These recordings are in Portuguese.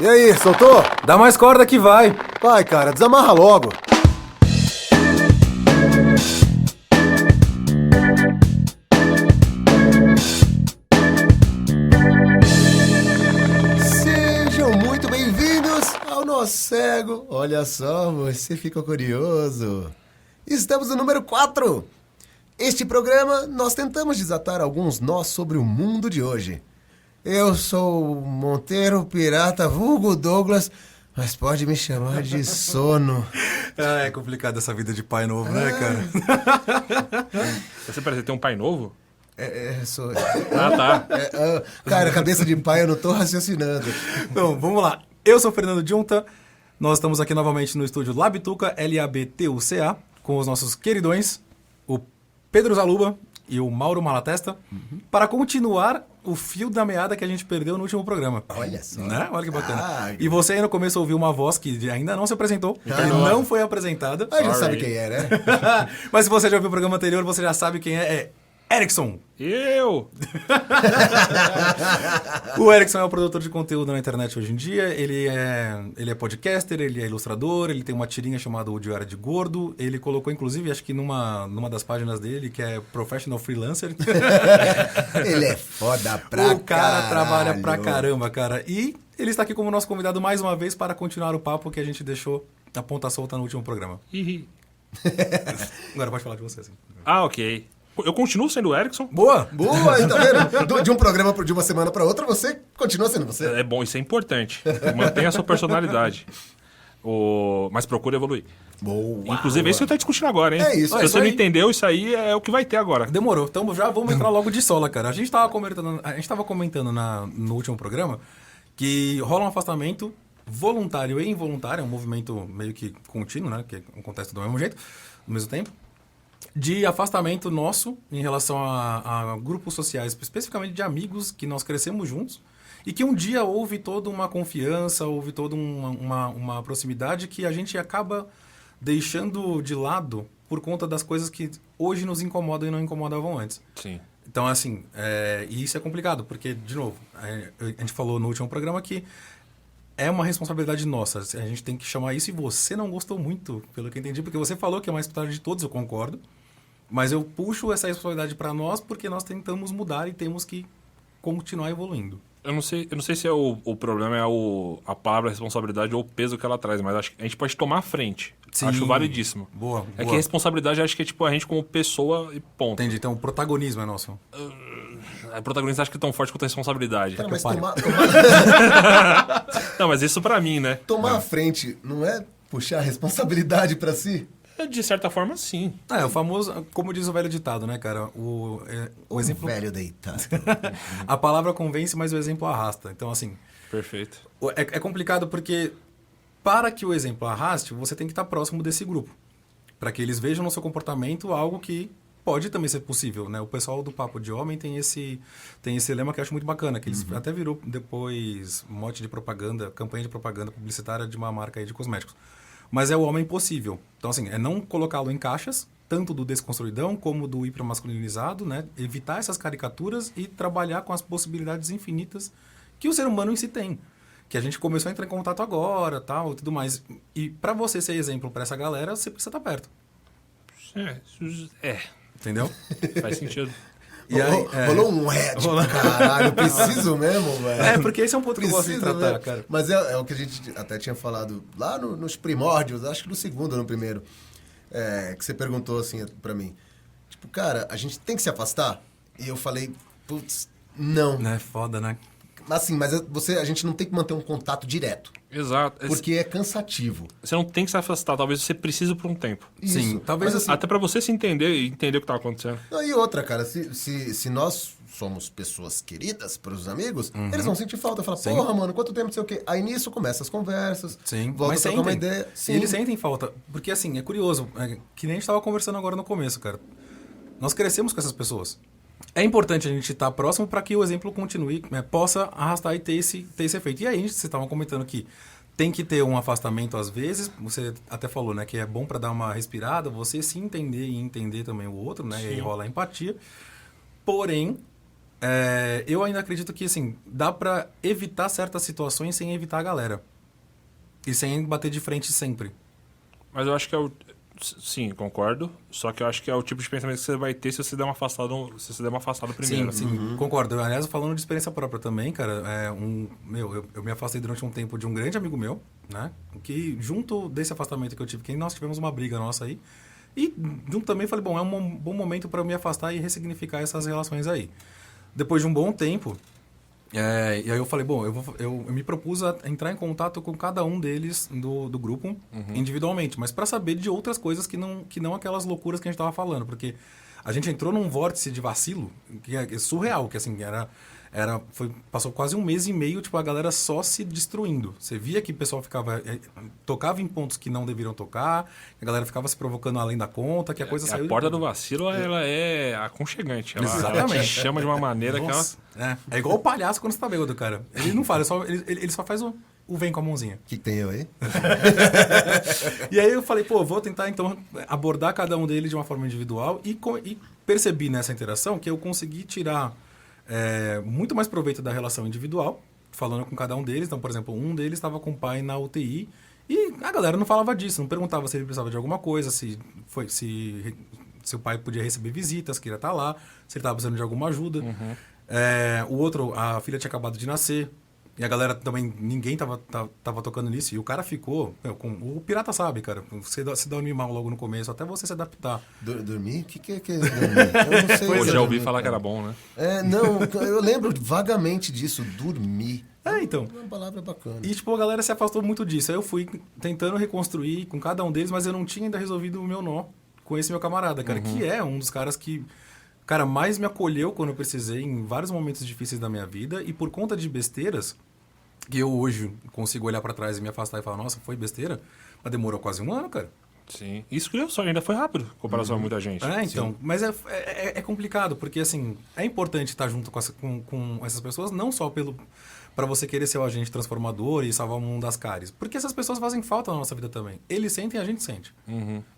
E aí, soltou? Dá mais corda que vai. Vai, cara, desamarra logo. Sejam muito bem-vindos ao Nosso Cego. Olha só, você ficou curioso. Estamos no número 4. Este programa, nós tentamos desatar alguns nós sobre o mundo de hoje. Eu sou o Monteiro Pirata, vulgo Douglas, mas pode me chamar de Sono. É complicado essa vida de pai novo, né, cara? Você parece ter um pai novo? Sou... Tá. Cara, cabeça de pai eu não tô raciocinando. Então, vamos lá. Eu sou o Fernando Junta. Nós estamos aqui novamente no estúdio Labituca, L-A-B-T-U-C-A, com os nossos queridões, o Pedro Zaluba e o Mauro Malatesta, para continuar o fio da meada que a gente perdeu no último programa. Olha só. Né? Olha que bacana. E você aí no começo ouviu uma voz que ainda não se apresentou, que não foi apresentada. Ah, já sabe quem é, né? Mas se você já ouviu o programa anterior, você já sabe quem é Erickson. Eu! O Erickson é o produtor de conteúdo na internet hoje em dia. Ele é podcaster, ele é ilustrador, ele tem uma tirinha chamada O Diário de Gordo. Ele colocou, inclusive, acho que numa das páginas dele, que é Professional Freelancer. Ele é foda pra O cara caralho. trabalha pra caramba, cara. E ele está aqui como nosso convidado mais uma vez para continuar o papo que a gente deixou a ponta solta no último programa. Agora pode falar de você, assim. Ah, ok. Eu continuo sendo o Erickson. Boa! Boa, aí tá vendo? De um programa de uma semana pra outra, você continua sendo você. É bom, isso é importante. Mantenha a sua personalidade. Mas procure evoluir. Boa. Inclusive, é isso que eu tô discutindo agora, hein? É isso, Se é você não aí. entendeu, isso aí é o que vai ter agora. Demorou. Então já vamos entrar logo de sola, cara. A gente tava comentando no último programa que rola um afastamento voluntário e involuntário, é um movimento meio que contínuo, né? Que acontece do mesmo jeito, ao mesmo tempo, de afastamento nosso em relação a grupos sociais, especificamente de amigos que nós crescemos juntos e que um dia houve toda uma confiança, houve toda uma proximidade que a gente acaba deixando de lado por conta das coisas que hoje nos incomodam e não incomodavam antes. Sim. Então, assim, e isso é complicado, porque, de novo, a gente falou no último programa que é uma responsabilidade nossa. A gente tem que chamar isso e você não gostou muito, pelo que eu entendi, porque você falou que é mais responsabilidade de todos, eu concordo. Mas eu puxo essa responsabilidade para nós porque nós tentamos mudar e temos que continuar evoluindo. Eu não sei se o problema é a palavra responsabilidade ou o peso que ela traz, mas acho que a gente pode tomar a frente. Sim. Acho validíssimo. Boa. É que responsabilidade acho que é tipo a gente como pessoa e ponto. Entendi. Então, o protagonismo é nosso. A protagonista acho que é tão forte quanto a responsabilidade. Cara, mas pare. Não, mas isso pra mim, né? tomar a frente não é puxar a responsabilidade pra si? De certa forma, sim. O famoso, como diz o velho ditado, né, cara? O exemplo... Velho deitado. A palavra convence, mas o exemplo arrasta. Então, assim, Perfeito. é complicado porque para que o exemplo arraste, você tem que estar próximo desse grupo. Para que eles vejam no seu comportamento algo que pode também ser possível, né? O pessoal do Papo de Homem tem esse lema que eu acho muito bacana, que eles até virou depois mote de propaganda, campanha de propaganda publicitária de uma marca aí de cosméticos. Mas é o homem possível. Então, assim, é não colocá-lo em caixas, tanto do desconstruidão como do hipermasculinizado, né? Evitar essas caricaturas e trabalhar com as possibilidades infinitas que o ser humano em si tem. Que a gente começou a entrar em contato agora, tal, e tudo mais. E para você ser exemplo para essa galera, você precisa estar perto. Entendeu? Faz sentido. E aí, Rolou um caralho, eu preciso mesmo, velho. porque esse é um ponto que eu gosto de Preciso, tratar, né? cara. Mas é o que a gente até tinha falado lá nos primórdios, acho que no segundo ou no primeiro, que você perguntou assim pra mim. Tipo, cara, a gente tem que se afastar? E eu falei, putz, não. É foda, né? Assim, mas a gente não tem que manter um contato direto, Exato. porque é cansativo. Você não tem que se afastar, talvez você precise por um tempo. Sim, Isso. talvez Mas, assim, Até pra você se entender e entender o que tá acontecendo. E outra, cara, se nós somos pessoas queridas para os amigos, eles vão sentir falta. Falar, Sim. porra, mano, quanto tempo, não sei o quê. Aí nisso começa as conversas, Sim, volta a mas trocar uma sentem. ideia. Sim. Eles sentem falta. Porque, assim, é curioso. Que nem a gente estava conversando agora no começo, cara. Nós crescemos com essas pessoas. É importante a gente estar próximo para que o exemplo continue, possa arrastar e ter esse efeito. E aí, vocês estavam comentando que tem que ter um afastamento às vezes. Você até falou, né, que é bom para dar uma respirada, você se entender e entender também o outro, né? E aí rola a empatia. Porém, eu ainda acredito que, assim, dá pra evitar certas situações sem evitar a galera. E sem bater de frente sempre. Mas eu acho que sim, concordo. Só que eu acho que é o tipo de pensamento que você vai ter se você der uma afastada, primeiro. Sim, concordo. Aliás, falando de experiência própria também, cara, eu me afastei durante um tempo de um grande amigo meu, né? Que junto desse afastamento que eu tive, que nós tivemos uma briga nossa aí. E junto também falei, bom, é um bom momento para eu me afastar e ressignificar essas relações aí. Depois de um bom tempo, e aí eu falei, bom, eu me propus a entrar em contato com cada um deles do grupo individualmente, mas para saber de outras coisas que não aquelas loucuras que a gente estava falando, porque a gente entrou num vórtice de vacilo que é surreal, que assim, passou quase 1 mês e meio, tipo, a galera só se destruindo. Você via que o pessoal tocava em pontos que não deveriam tocar, a galera ficava se provocando além da conta, que a coisa saiu... A porta do vacilo, ela é aconchegante. Ela te Exatamente. chama de uma maneira Nossa, é igual o palhaço quando você tá bêbado, cara. Ele não fala, ele só faz o vem com a mãozinha. O que tem eu aí? E aí eu falei, pô, vou tentar então abordar cada um deles de uma forma individual e percebi nessa interação que eu consegui tirar muito mais proveito da relação individual, falando com cada um deles. Então, por exemplo, um deles estava com o pai na UTI e a galera não falava disso, não perguntava se ele precisava de alguma coisa, se o pai podia receber visitas, que ia estar lá, se ele estava precisando de alguma ajuda. O outro, a filha tinha acabado de nascer. E a galera também, ninguém tava tocando nisso. E o cara ficou... o pirata sabe, cara. Você se dá um animal logo no começo, até você se adaptar. Dormir? O que é dormir? Eu não sei. Eu já ouvi falar que era bom, né? Não, eu lembro vagamente disso. Dormir. Então. É uma palavra bacana. E, tipo, a galera se afastou muito disso. Aí eu fui tentando reconstruir com cada um deles, mas eu não tinha ainda resolvido o meu nó com esse meu camarada, cara. Que é um dos caras que... Cara, mais me acolheu quando eu precisei em vários momentos difíceis da minha vida. E por conta de besteiras, que eu hoje consigo olhar pra trás e me afastar e falar, nossa, foi besteira, mas demorou quase 1 ano, cara. Sim. Isso que só ainda foi rápido, em comparação a muita gente. Então. Sim. Mas é complicado, porque, assim, é importante estar junto com essas pessoas, não só para você querer ser o agente transformador e salvar o mundo das cáries. Porque essas pessoas fazem falta na nossa vida também. Eles sentem, a gente sente.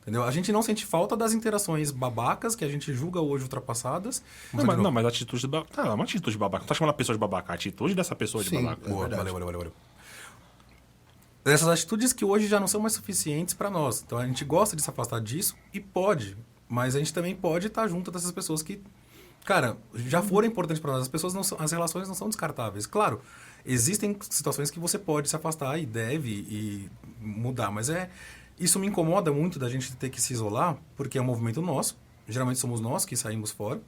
Entendeu? A gente não sente falta das interações babacas, que a gente julga hoje ultrapassadas. Não, mas a atitude de babaca... Tá, uma atitude de babaca. Não tá chamando a pessoa de babaca. A atitude dessa pessoa de babaca. Boa, valeu. Essas atitudes que hoje já não são mais suficientes para nós. Então a gente gosta de se afastar disso e pode. Mas a gente também pode estar junto dessas pessoas que... Cara, já foram importantes para nós. As relações não são descartáveis. Claro, existem situações que você pode se afastar e deve e mudar, mas isso me incomoda muito da gente ter que se isolar, porque é um movimento nosso. Geralmente somos nós que saímos fora,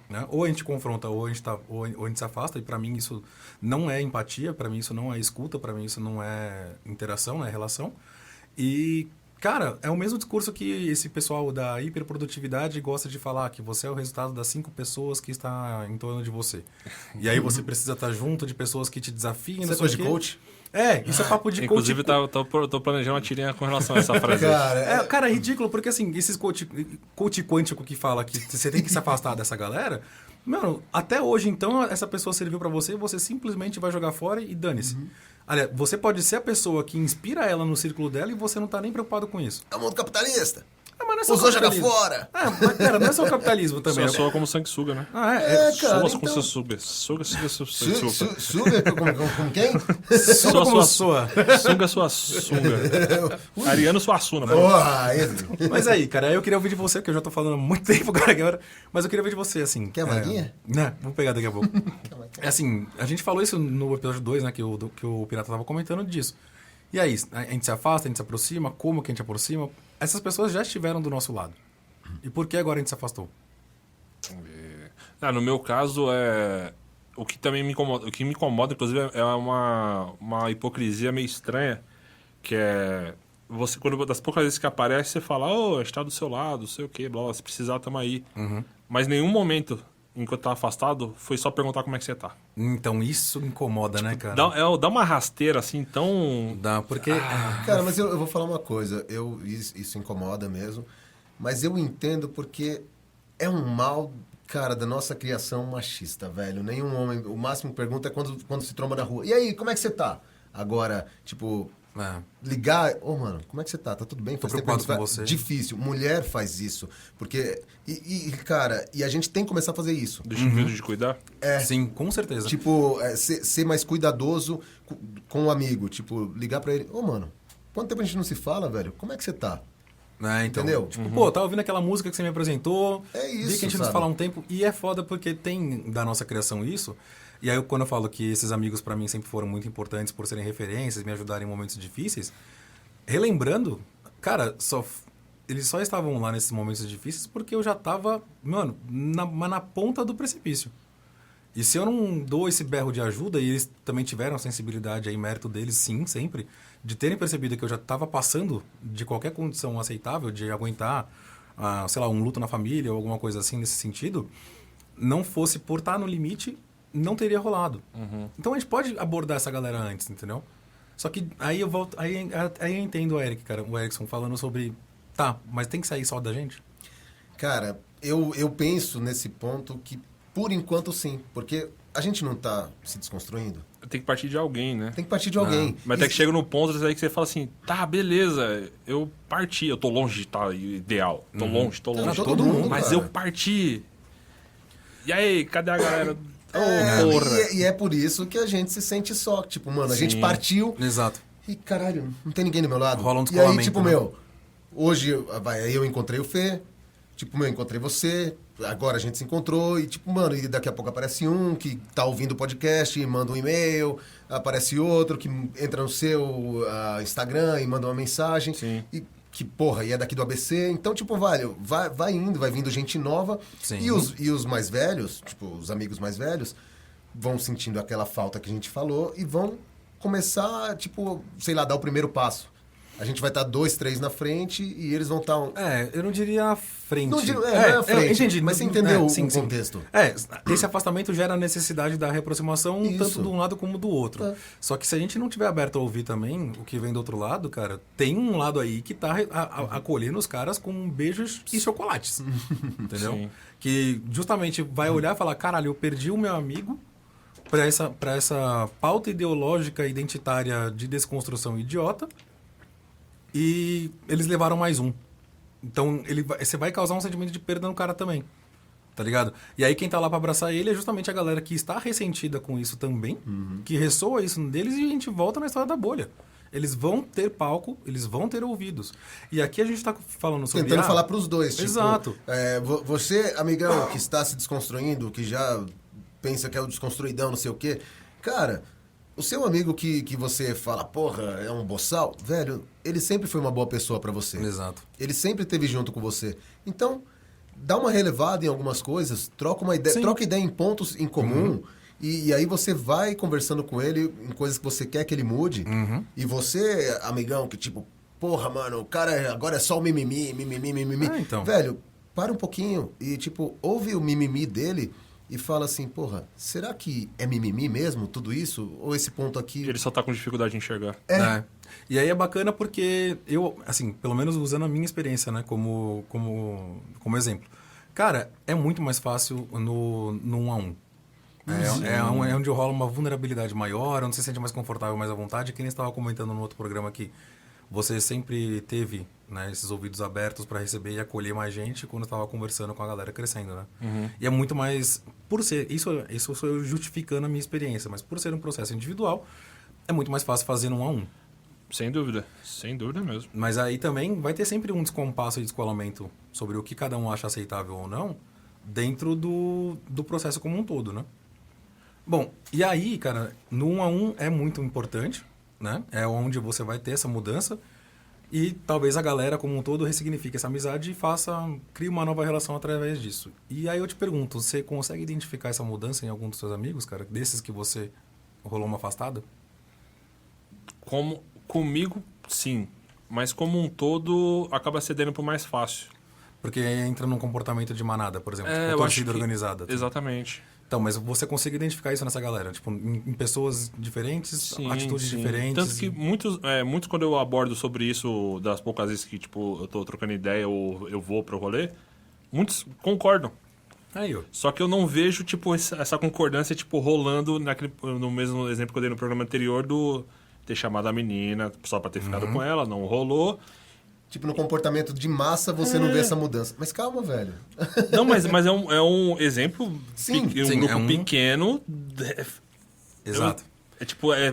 né? Ou a gente confronta, ou a gente se afasta, e para mim isso não é empatia, para mim isso não é escuta, para mim isso não é interação, não é relação. E... Cara, é o mesmo discurso que esse pessoal da hiperprodutividade gosta de falar, que você é o resultado das 5 pessoas que está em torno de você. E aí você precisa estar junto de pessoas que te desafiem. Você é coisa de coach? Isso é papo de coach. Inclusive, tô planejando uma tirinha com relação a essa frase. Cara, é ridículo, porque assim, esses coach quântico que fala que você tem que se afastar dessa galera... Mano, até hoje, então, essa pessoa serviu pra você, você simplesmente vai jogar fora e dane-se. Aliás, você pode ser a pessoa que inspira ela no círculo dela e você não tá nem preocupado com isso. É o mundo capitalista. Mas não é só Usou, joga capitalismo. fora. Mas, cara, não é só o capitalismo também. Soa como sanguessuga, né? Cara, Soa então... com seu suga. Suga. Suga com quem? Soa como soa. Sunga sua sunga. Ariano Suassuna. Mas aí, cara, eu queria ouvir de você, porque eu já tô falando há muito tempo agora, mas eu queria ouvir de você, assim... Quer uma vaguinha? Né, vou pegar daqui a pouco. Assim, a gente falou isso no episódio 2, né, que o Pirata tava comentando disso. E aí, a gente se afasta, a gente se aproxima, como que a gente aproxima? Essas pessoas já estiveram do nosso lado. E por que agora a gente se afastou? No meu caso, o que também me incomoda, inclusive, é uma hipocrisia meio estranha, que é você, quando das poucas vezes que aparece, você fala, a gente tá do seu lado, não sei o quê, blá, blá, se precisar, tamo aí. Mas nenhum momento, enquanto tá afastado, foi só perguntar como é que você tá. Então isso incomoda, né, cara? Dá uma rasteira, assim, tão... Dá, porque... Cara, mas eu vou falar uma coisa, isso incomoda mesmo, mas eu entendo porque é um mal, cara, da nossa criação machista, velho. Nenhum homem, o máximo que pergunta é quando se tromba na rua. E aí, como é que você tá? Agora, tipo, Ligar, mano, como é que você tá? Tá tudo bem? Tô Faz tempo preocupado que a com gente você. Difícil. Mulher faz isso. Porque, cara, a gente tem que começar a fazer isso. Deixa o medo de cuidar. Sim, com certeza. Tipo, ser mais cuidadoso com o amigo. Tipo, ligar pra ele. Mano, quanto tempo a gente não se fala, velho? Como é que você tá? Então, Entendeu? Tipo, pô, tava ouvindo aquela música que você me apresentou. É isso, Vi que a gente não se sabe? fala há um tempo. E é foda porque tem da nossa criação isso. E aí, quando eu falo que esses amigos pra mim sempre foram muito importantes por serem referências, me ajudarem em momentos difíceis, relembrando, cara, eles só estavam lá nesses momentos difíceis porque eu já tava, mano, na ponta do precipício. E se eu não dou esse berro de ajuda, e eles também tiveram a sensibilidade aí, mérito deles, sim, sempre, de terem percebido que eu já estava passando de qualquer condição aceitável, de aguentar, sei lá, um luto na família ou alguma coisa assim nesse sentido, não fosse por estar no limite, não teria rolado. Então a gente pode abordar essa galera antes, entendeu? Só que aí eu volto, aí eu entendo o Eric, cara, o Erickson falando sobre, tá, mas tem que sair só da gente? Cara, eu penso nesse ponto que, por enquanto, sim. Porque a gente não tá se desconstruindo. Tem que partir de alguém, né? Tem que partir de alguém. Mas até que chega no ponto aí que você fala assim, tá, beleza, eu parti, eu tô longe de estar ideal. Tô longe, tô Tá, longe. todo mundo, mas cara. eu parti. E aí, cadê a galera? Porra. E é por isso que a gente se sente só. Tipo, mano, a gente Sim. partiu Exato. e, caralho, não tem ninguém do meu lado. Rola um E aí, descolamento, tipo, né? hoje eu encontrei o Fê, tipo, eu encontrei você, agora a gente se encontrou e, tipo, mano, e daqui a pouco aparece um que tá ouvindo o podcast e manda um e-mail, aparece outro que entra no seu Instagram e manda uma mensagem. Sim. E que, porra, e é daqui do ABC. Então, tipo, vai indo, vai vindo gente nova. Sim. E os mais velhos, tipo, os amigos mais velhos, vão sentindo aquela falta que a gente falou e vão começar, tipo, sei lá, dar o primeiro passo. A gente vai estar 2, 3 na frente e eles vão estar... Eu não diria à frente. Não é à frente, eu entendi. mas você entendeu sim, o sim. contexto. Esse afastamento gera a necessidade da reaproximação Isso. tanto de um lado como do outro. É. Só que se a gente não tiver aberto a ouvir também o que vem do outro lado, cara, tem um lado aí que tá acolhendo os caras com beijos e chocolates. Entendeu? Sim. Que justamente vai olhar e falar, caralho, eu perdi o meu amigo pra essa pauta ideológica identitária de desconstrução idiota. E eles levaram mais um. Então, você vai causar um sentimento de perda no cara também. Tá ligado? E aí, quem tá lá pra abraçar ele é justamente a galera que está ressentida com isso também, que ressoa isso deles e a gente volta na história da bolha. Eles vão ter palco, eles vão ter ouvidos. E aqui a gente tá falando sobre... Tentando falar pros dois. Tipo, Exato. Você, amigão, que está se desconstruindo, que já pensa que é o desconstruidão, não sei o quê. Cara, o seu amigo que você fala, porra, é um boçal, velho, ele sempre foi uma boa pessoa pra você. Exato. Ele sempre esteve junto com você. Então, dá uma relevada em algumas coisas, troca uma ideia, Sim. troca ideia em pontos em comum, e aí você vai conversando com ele em coisas que você quer que ele mude. E você, amigão, que tipo, porra, mano, o cara agora é só o mimimi. Então. Velho, para um pouquinho e, tipo, ouve o mimimi dele e fala assim, porra, será que é mimimi mesmo, tudo isso? Ou esse ponto aqui... Ele só tá com dificuldade de enxergar. E aí é bacana porque eu, assim, pelo menos usando a minha experiência, né, como exemplo. Cara, é muito mais fácil no 1 a 1. É onde rola uma vulnerabilidade maior, onde você se sente mais confortável, mais à vontade. Que nem estava comentando no outro programa aqui. Você sempre teve, né, esses ouvidos abertos para receber e acolher mais gente quando estava conversando com a galera crescendo, né? E é muito mais... Por ser... Isso sou eu justificando a minha experiência, mas por ser um processo individual, é muito mais fácil fazer no 1 a 1. Sem dúvida mesmo. Mas aí também vai ter sempre um descompasso e descolamento sobre o que cada um acha aceitável ou não dentro do processo como um todo, né? Bom, e aí, cara, no 1 a 1 é muito importante, né? É onde você vai ter essa mudança e talvez a galera como um todo ressignifique essa amizade e crie uma nova relação através disso. E aí eu te pergunto, você consegue identificar essa mudança em algum dos seus amigos, cara? Desses que você rolou uma afastada? Comigo, sim. Mas como um todo, acaba cedendo pro mais fácil. Porque entra num comportamento de manada, por exemplo, tipo, eu acho torcida que... organizada. Tipo. Exatamente. Então, mas você consegue identificar isso nessa galera? Tipo, em pessoas diferentes, Sim, atitudes sim. diferentes? Tanto que muitos quando eu abordo sobre isso, das poucas vezes que tipo, eu tô trocando ideia ou eu vou pro rolê, muitos concordam. Aí, ó. Só que eu não vejo tipo, essa concordância tipo, rolando no mesmo exemplo que eu dei no programa anterior ter chamado a menina só pra ter ficado com ela, não rolou. Tipo, no comportamento de massa, você não vê essa mudança. Mas calma, velho. Não, mas é um exemplo, Sim, um sim, grupo é um- pequeno. Exato.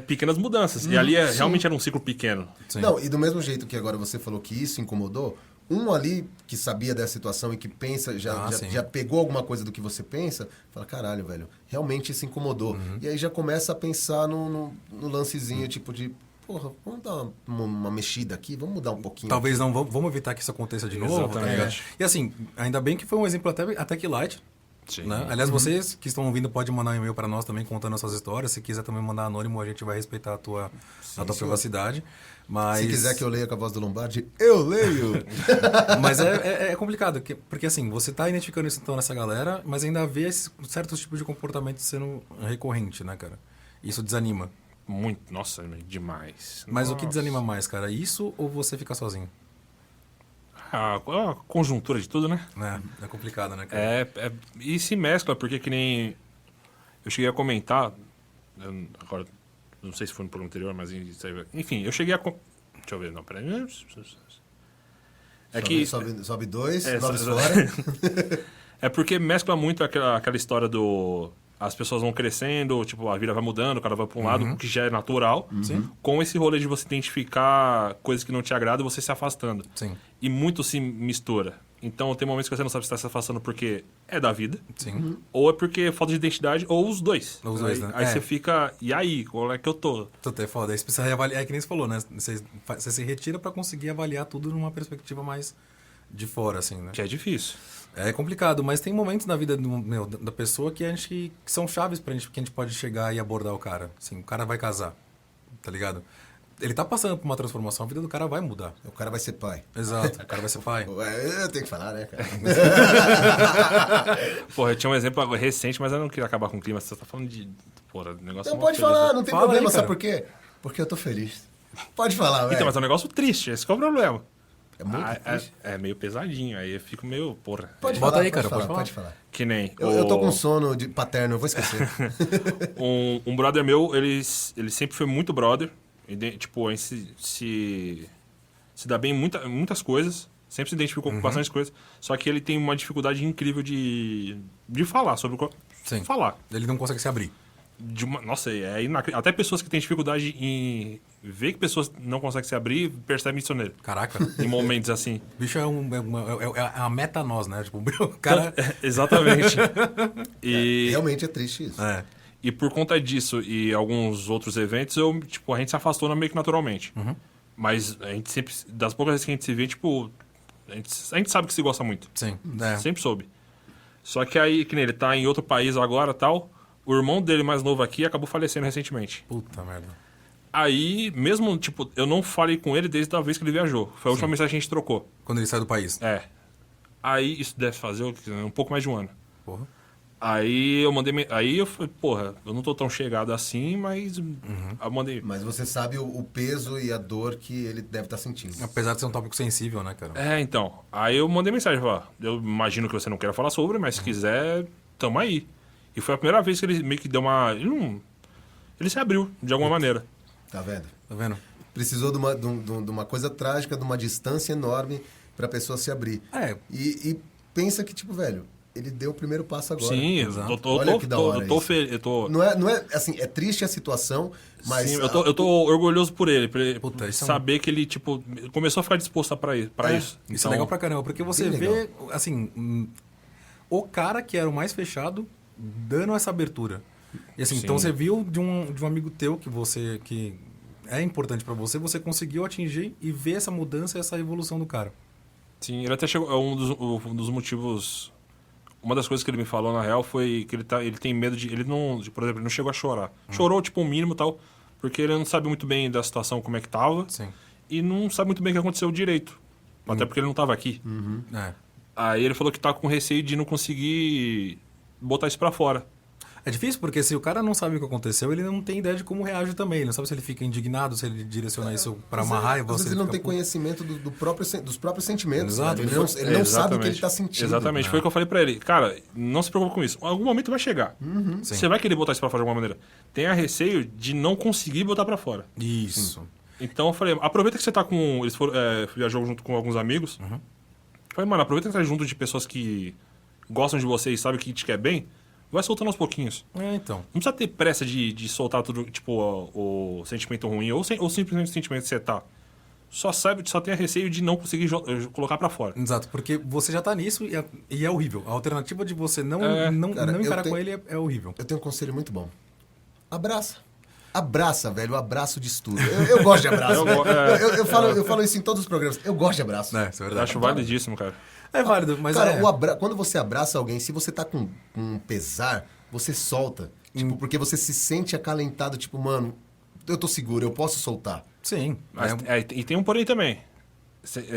Pequenas mudanças. E ali realmente era um ciclo pequeno. Sim. Não, e do mesmo jeito que agora você falou que isso incomodou, um ali que sabia dessa situação e que pensa, Sim. já pegou alguma coisa do que você pensa, fala, caralho, velho, realmente isso incomodou. E aí já começa a pensar no lancezinho, tipo de, porra, vamos dar uma mexida aqui, vamos mudar um pouquinho. Talvez não, vamos evitar que isso aconteça de novo. Exatamente. Tá ligado? E assim, ainda bem que foi um exemplo até que light. Sim. Né? Aliás, vocês que estão ouvindo podem mandar um e-mail para nós também contando as suas histórias. Se quiser também mandar anônimo, a gente vai respeitar a tua privacidade. Mas... Se quiser que eu leia com a voz do Lombardi, eu leio! Mas é complicado, porque assim, você está identificando isso então nessa galera, mas ainda vê certos tipos de comportamento sendo recorrente, né, cara? Isso desanima. Muito. Nossa, demais. Mas o que Nossa. desanima mais, cara? Isso ou você ficar sozinho? A conjuntura de tudo, né? É complicado, né, cara? E se mescla, porque que nem... Eu cheguei a comentar... Agora, não sei se foi no programa anterior, mas... Enfim, eu cheguei a... Deixa eu ver, não, peraí. É que... Sobe dois, É, nove só- fora. É porque mescla muito aquela história do... As pessoas vão crescendo, tipo, a vida vai mudando, o cara vai pra um lado, o que já é natural. Com esse rolê de você identificar coisas que não te agradam e você se afastando. Sim. E muito se mistura. Então tem momentos que você não sabe se está se afastando porque é da vida, Sim. ou é porque é falta de identidade, ou os dois. Os dois, né? Aí É. você fica, e aí, qual é que eu tô? Tudo é foda. Aí você precisa reavaliar, é que nem você falou, né? Você se retira pra conseguir avaliar tudo numa perspectiva mais de fora, assim, né? Que é difícil. É complicado, mas tem momentos na vida da pessoa que que são chaves pra gente, que a gente pode chegar e abordar o cara. Assim, o cara vai casar, tá ligado? Ele tá passando por uma transformação, a vida do cara vai mudar. O cara vai ser pai. Exato, o cara vai ser pai. Ué, eu tenho que falar, né, cara? Porra, eu tinha um exemplo recente, mas eu não queria acabar com o clima. Você tá falando de... Porra, negócio Então mó pode feliz. falar, não tem Fala problema, aí, sabe cara. por quê? Porque eu tô feliz. Pode falar, velho. Então, mas é um negócio triste, esse que é o problema. É muito triste. É meio pesadinho, aí eu fico meio, porra. Pode Bota falar, aí, cara, pode pode pode falar. Que nem... Eu tô com sono de paterno, eu vou esquecer. Um brother meu, ele sempre foi muito brother. Tipo, a gente se dá bem em muitas coisas. Sempre se identificou com bastante coisas. Só que ele tem uma dificuldade incrível de falar sobre o... Sim. Falar. Ele não consegue se abrir. Nossa, até pessoas que têm dificuldade em ver que pessoas não conseguem se abrir, percebem isso nele. Caraca. Em momentos assim. O bicho é uma meta-nós, né? Tipo, o cara... Exatamente. E... Realmente é triste isso. É. E por conta disso e alguns outros eventos, a gente se afastou meio que naturalmente. Mas a gente sempre, das poucas vezes que a gente se vê, tipo, a gente sabe que se gosta muito. Sim. Sempre soube. Só que aí, que nem ele tá em outro país agora tal, o irmão dele mais novo aqui acabou falecendo recentemente. Puta merda. Aí, mesmo, tipo, eu não falei com ele desde a vez que ele viajou. Foi a última mensagem que a gente trocou. Quando ele sai do país. É. Aí, isso deve fazer um pouco mais de um ano. Porra. Aí eu mandei. Aí eu falei, porra, eu não tô tão chegado assim, mas. Eu mandei. Mas você sabe o peso e a dor que ele deve estar sentindo. Apesar de ser um tópico sensível, né, cara? É, então. Aí eu mandei mensagem, falei, eu imagino que você não queira falar sobre, mas se quiser, tamo aí. E foi a primeira vez que ele meio que deu uma. Ele se abriu, de alguma maneira. Tá vendo? Tá vendo? Precisou de uma coisa trágica, de uma distância enorme pra pessoa se abrir. É. E pensa que, tipo, velho, ele deu o primeiro passo agora. Sim, exato. Olha que da hora eu tô isso. feliz. Eu tô. Não é, assim, é triste a situação, mas... Sim, eu tô orgulhoso por ele. Por ele Puta, isso é saber que ele, tipo, começou a ficar disposto pra isso. É. Isso é legal pra caramba, porque você bem vê, assim, o cara que era o mais fechado dando essa abertura. E assim, Sim. então você viu de um amigo teu que é importante pra você, você conseguiu atingir e ver essa mudança e essa evolução do cara. Sim, ele até chegou. Um dos motivos. Uma das coisas que ele me falou, na real, foi que ele tem medo de. Ele não. Por exemplo, ele não chegou a chorar. Chorou, tipo, o mínimo e tal. Porque ele não sabe muito bem da situação, como é que tava. Sim. E não sabe muito bem o que aconteceu direito. Até porque ele não tava aqui. É. Aí ele falou que tá com receio de não conseguir botar isso pra fora. É difícil porque se o cara não sabe o que aconteceu, ele não tem ideia de como reage também. Ele não sabe se ele fica indignado, se ele direciona isso pra uma raiva. Às vezes ele não tem conhecimento dos próprios sentimentos. Exato. Né? Ele não sabe o que ele tá sentindo. Exatamente, foi o que eu falei pra ele. Cara, não se preocupe com isso. Em algum momento vai chegar. Você vai querer botar isso pra fora de alguma maneira. Tenha receio de não conseguir botar pra fora. Isso. Então eu falei, aproveita que você tá com... Eles viajou junto com alguns amigos. Falei, mano, aproveita que você tá junto de pessoas que gostam de você e sabem que te quer bem. Vai soltando aos pouquinhos. Então. Não precisa ter pressa de soltar tudo, tipo, o sentimento ruim ou simplesmente o sentimento que você tá. Só tenha receio de não conseguir colocar pra fora. Exato, porque você já tá nisso e é horrível. A alternativa de você não encarar com ele é horrível. Eu tenho um conselho muito bom. Abraça. Abraça, velho. O abraço diz tudo. Eu gosto de abraço. Eu falo isso em todos os programas. Eu gosto de abraço. Isso é verdade. Eu acho validíssimo, cara. É válido, mas cara, quando você abraça alguém, se você tá com pesar, você solta. Tipo, porque você se sente acalentado, tipo, mano, eu tô seguro, eu posso soltar. Sim. Mas, e tem um porém também.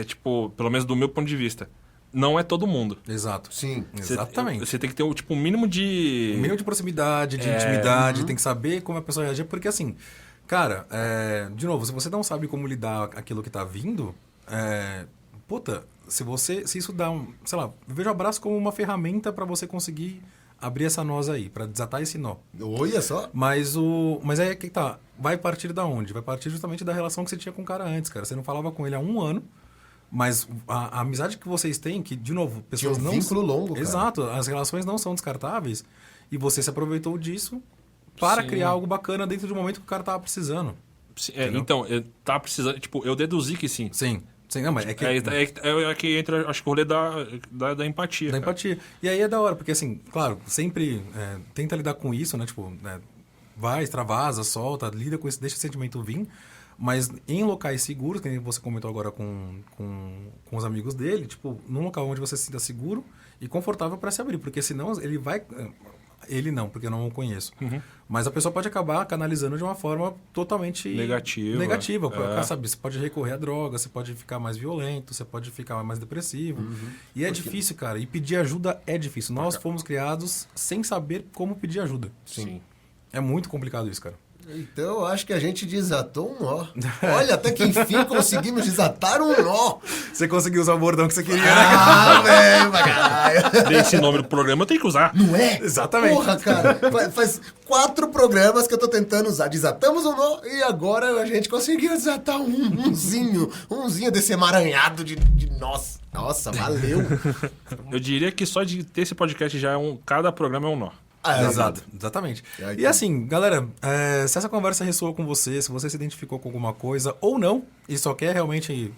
Tipo, pelo menos do meu ponto de vista. Não é todo mundo. Exato. Sim. Exatamente. Você tem que ter um mínimo de... Um mínimo de proximidade, de intimidade, tem que saber como a pessoa reagir, porque assim, cara, de novo, se você não sabe como lidar com aquilo que tá vindo, se isso dá sei lá, eu vejo o abraço como uma ferramenta para você conseguir abrir essa noz aí, para desatar esse nó. Olha só. Mas aí que tá, vai partir da onde? Vai partir justamente da relação que você tinha com o cara antes, cara. Você não falava com ele há 1 ano, mas a amizade que vocês têm, que, de novo, pessoas tinha um vínculo longo, cara. Exato, as relações não são descartáveis, e você se aproveitou disso para criar algo bacana dentro do momento que o cara tava precisando. Então, eu tava precisando... Tipo, eu deduzi que sim. Sim, não, mas é que... É que entra, acho que o rolê da empatia. Da empatia. E aí é da hora, porque assim, claro, sempre tenta lidar com isso, né? Tipo, vai, extravasa, solta, lida com isso, deixa o sentimento vir. Mas em locais seguros, que você comentou agora com os amigos dele, tipo, num local onde você se sinta seguro e confortável para se abrir. Porque senão ele vai... Ele não, porque eu não o conheço. Mas a pessoa pode acabar canalizando de uma forma totalmente... Negativa. Sabe? Você pode recorrer à droga, você pode ficar mais violento, você pode ficar mais depressivo. E é difícil, cara. E pedir ajuda é difícil. Nós fomos criados sem saber como pedir ajuda. Sim. É muito complicado isso, cara. Então, eu acho que a gente desatou um nó. Olha, até que enfim conseguimos desatar um nó. Você conseguiu usar o bordão que você queria, né? Ah, velho, caralho. Desse nome do programa eu tenho que usar. Não é? Exatamente. Porra, cara. Faz 4 programas que eu tô tentando usar. Desatamos um nó e agora a gente conseguiu desatar umzinho desse emaranhado de nós. Nossa, valeu. Eu diria que só de ter esse podcast já cada programa é um nó. Exatamente. E assim, galera, se essa conversa ressoou com você, se você se identificou com alguma coisa ou não, e só quer realmente,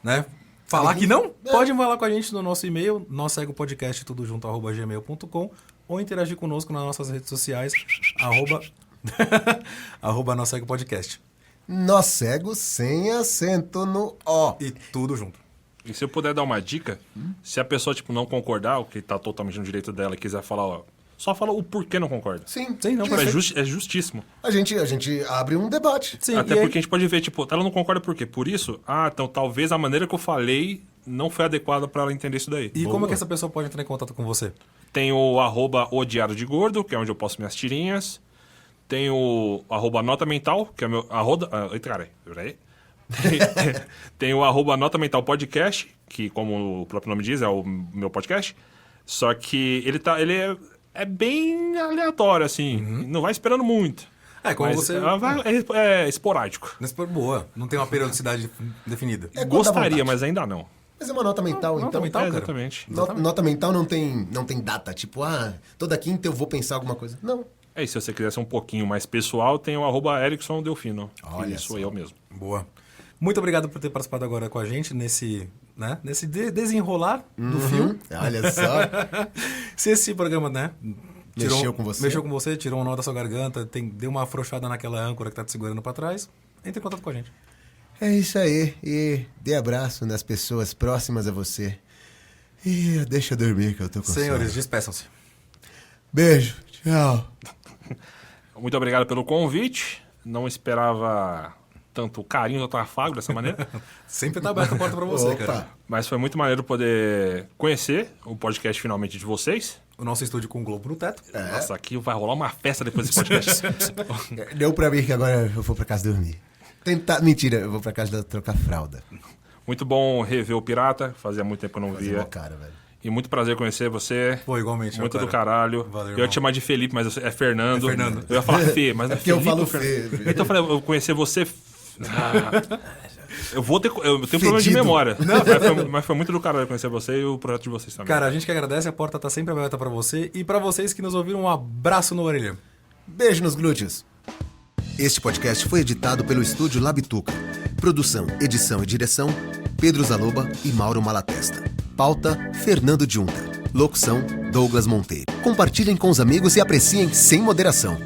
né, falar que não, pode falar com a gente no nosso e-mail, @noscegopodcast tudo junto @gmail.com, ou interagir conosco nas nossas redes sociais, @noscegopodcast. Nó cego sem acento no O. E tudo junto. E se eu puder dar uma dica, se a pessoa tipo não concordar, o que tá totalmente no direito dela, e quiser falar, ó, só fala o porquê não concorda. Sim, não, É justíssimo. A gente abre um debate. Sim, até porque a gente pode ver, tipo, ela não concorda por quê? Por isso? Então talvez a maneira que eu falei não foi adequada pra ela entender isso daí. E como é que essa pessoa pode entrar em contato com você? Tem o @o Diário de Gordo, que é onde eu posto minhas tirinhas. Tem o @nota mental, que é meu... Eita, cara, peraí. Tem o @nota mental podcast, que como o próprio nome diz, é o meu podcast. Só que ele é bem aleatório, assim. Não vai esperando muito. Como você... É esporádico. Boa. Não tem uma periodicidade definida. Gostaria, mas ainda não. Mas é uma nota mental, então. Nota mental, cara. Exatamente. Nota mental não tem data. Tipo, toda quinta eu vou pensar alguma coisa. Não. E se você quiser ser um pouquinho mais pessoal, tem o @Erickson Delfino. Olha Isso, só. eu mesmo. Boa. Muito obrigado por ter participado agora com a gente nesse desenrolar do fio. Olha só. Se esse programa, né? Mexeu com você, tirou um nó da sua garganta, deu uma afrouxada naquela âncora que tá te segurando pra trás, entre em contato com a gente. É isso aí. E dê abraço nas pessoas próximas a você. E deixa eu dormir que eu tô com Senhores, sono. despeçam-se. Beijo. Tchau. Muito obrigado pelo convite. Não esperava tanto carinho do afago dessa maneira. Sempre tá aberta a porta pra você, cara. Mas foi muito maneiro poder conhecer o podcast finalmente de vocês. o nosso estúdio com o Globo no teto. Nossa, aqui vai rolar uma festa depois desse podcast. Deu pra mim que agora eu vou pra casa dormir. Mentira, eu vou pra casa trocar fralda. Muito bom rever o Pirata, fazia muito tempo que eu não Fazer via. uma cara, velho. E muito prazer conhecer você. Pô, igualmente. Muito cara. do caralho. Valeu, Eu ia te chamar de Felipe, mas é Fernando. É Fernando. Eu ia falar Fê, mas não é porque eu Felipe, falo Fernando. Fê. Então eu falei, eu conhecer você... Eu tenho problema de Fedido. memória. Mas foi muito do caralho conhecer você e o projeto de vocês também. Cara, a gente que agradece, a porta tá sempre aberta pra você. E pra vocês que nos ouviram, um abraço no orelha. Beijo nos glúteos. Este podcast foi editado pelo Estúdio Labituca. Produção, edição e direção, Pedro Zaloba e Mauro Malatesta. Pauta, Fernando Junta. Locução, Douglas Monteiro. Compartilhem com os amigos e apreciem sem moderação.